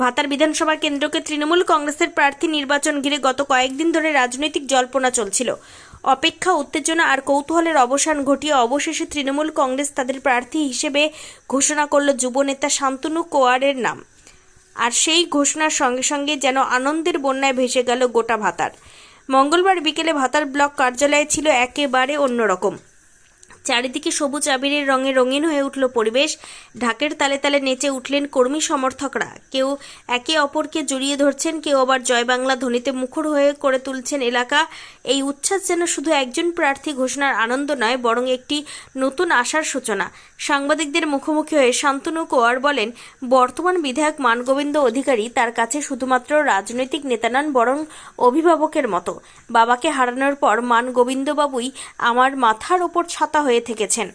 ভাতার বিধানসভা কেন্দ্রকে তৃণমূল কংগ্রেসের প্রার্থী নির্বাচন ঘিরে গত কয়েকদিন ধরে রাজনৈতিক জল্পনা চলছিল। অপেক্ষা, উত্তেজনা আর কৌতূহলের অবসান ঘটিয়ে অবশেষে তৃণমূল কংগ্রেস তাদের প্রার্থী হিসেবে ঘোষণা করল যুবনেতা শান্তনু কোয়ারের নাম। আর সেই ঘোষণার সঙ্গে সঙ্গে যেন আনন্দের বন্যায় ভেসে গেল গোটা ভাতার। মঙ্গলবার বিকেলে ভাতার ব্লক কার্যালয়ে ছিল একেবারে অন্যরকম। চারিদিকে সবুজ আবিরের রঙে রঙিন হয়ে উঠল পরিবেশ। ঢাকের তালে তালে নেচে উঠলেন কর্মী সমর্থকরা। কেউ একে অপরকে জড়িয়ে ধরছেন, কেউ আবার জয় বাংলা ধ্বনিতে মুখর হয়ে করে তুলছেন এলাকা। এই উচ্ছ্বাস যেন শুধু একজন প্রার্থী ঘোষণার আনন্দ নয়, বরং একটি নতুন আশার সূচনা। সাংবাদিকদের মুখোমুখি হয়ে শান্তনু কোয়ার বলেন, বর্তমান বিধায়ক মানগোবিন্দ অধিকারী তার কাছে শুধুমাত্র রাজনৈতিক নেতা নন, বরং অভিভাবকের মতো। বাবাকে হারানোর পর মানগোবিন্দবাবুই আমার মাথার ওপর ছাতা হয়ে থেকেছেন।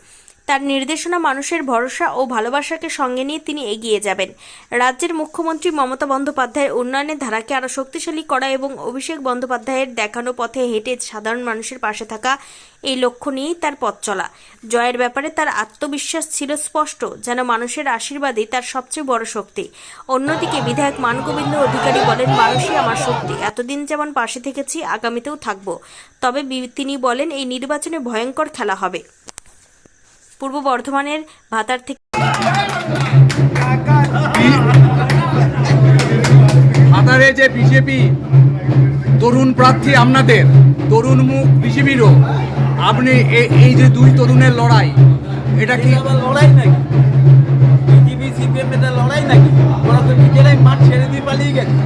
তার নির্দেশনা, মানুষের ভরসা ও ভালোবাসাকে সঙ্গে নিয়ে তিনি এগিয়ে যাবেন। রাজ্যের মুখ্যমন্ত্রী মমতা বন্দ্যোপাধ্যায়ের উন্নয়নের ধারাকে আরও শক্তিশালী করা এবং অভিষেক বন্দ্যোপাধ্যায়ের দেখানো পথে হেঁটে সাধারণ মানুষের পাশে থাকা, এই লক্ষ্য নিয়েই তার পথ চলা। জয়ের ব্যাপারে তার আত্মবিশ্বাস ছিল স্পষ্ট, যেন মানুষের আশীর্বাদই তার সবচেয়ে বড় শক্তি। অন্যদিকে বিধায়ক মানগোবিন্দ অধিকারী বলেন, মানুষই আমার শক্তি। এতদিন যেমন পাশে থেকেছি, আগামীতেও থাকব। তবে তিনি বলেন, এই নির্বাচনে ভয়ঙ্কর খেলা হবে। পূর্ব বর্ধমানের ভাতার থেকে ভাতারে যে বিজেপি তরুণ প্রার্থী, আপনাদের তরুণ মুখ বিজেপিরও, আপনি এই যে দুই তরুণের লড়াই, এটা কি লড়াই নাকি? বিজেপি সিপিএম এটা লড়াই নাকি? ওরা তো নিজেরাই মাঠ ছেড়ে দিয়ে পালিয়ে গেছে।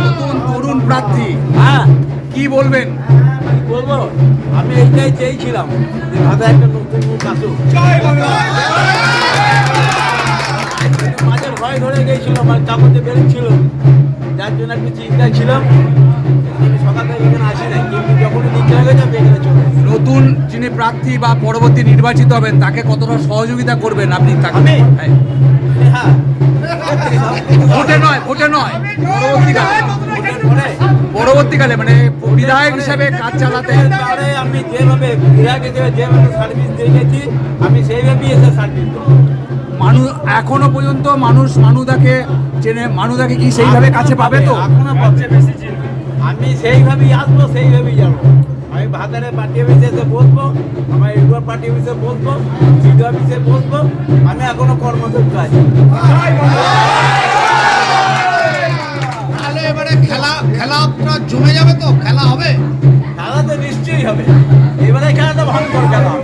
নতুন তরুণ প্রার্থী, হ্যাঁ, কি বলবেন? কি বলবো, আমি এইটাই চেয়েছিলাম যে ভাতা একটা নতুন মুখ আসুক। মাঝে ভয় ধরে গিয়েছিল, আমার কাগজে বেরোচ্ছিল, যার জন্য একটু চিন্তায় ছিলাম। আমি সকাল থেকে এখানে আসি নাই, কিন্তু যখনই দিতে হয়ে গেছে আমি এখানে চলে এসেছি। নতুন যিনি প্রার্থী বা পরবর্তী নির্বাচিত হবেন, তাকে কতটা সহযোগিতা করবেন আপনি? আমি? হ্যাঁ, হ্যাঁ, ভোটে নয়, পরবর্তীকালে মানে বিধায়ক হিসেবে কাজ চালাতে তাহলে আমি যেভাবে বিধায়ক হিসেবে যেভাবে সার্ভিস দিয়ে গেছি, আমি সেইভাবেই এসে সার্ভিস দেবো। মানুষ এখনো পর্যন্ত মানুদাকে চেনে, মানুদাকে কি সেইভাবে কাছে পাবে তো? এখনো পাবে। আমি সেইভাবেই আসবো, সেইভাবেই যাবো। আমি ভাতারে পার্টি অফিসে এসে বসবো, আমার এগুলো পার্টি অফিসে বসবো, বিডিও অফিসে বসবো। আমি এখনো কর্মযোগ্য আছি। তাহলে এবারে খেলা আপনার জমে যাবে তো? খেলা হবে? খেলা তো নিশ্চয়ই হবে। এবারে খেলাটা ভয়ঙ্কর খেলা হবে।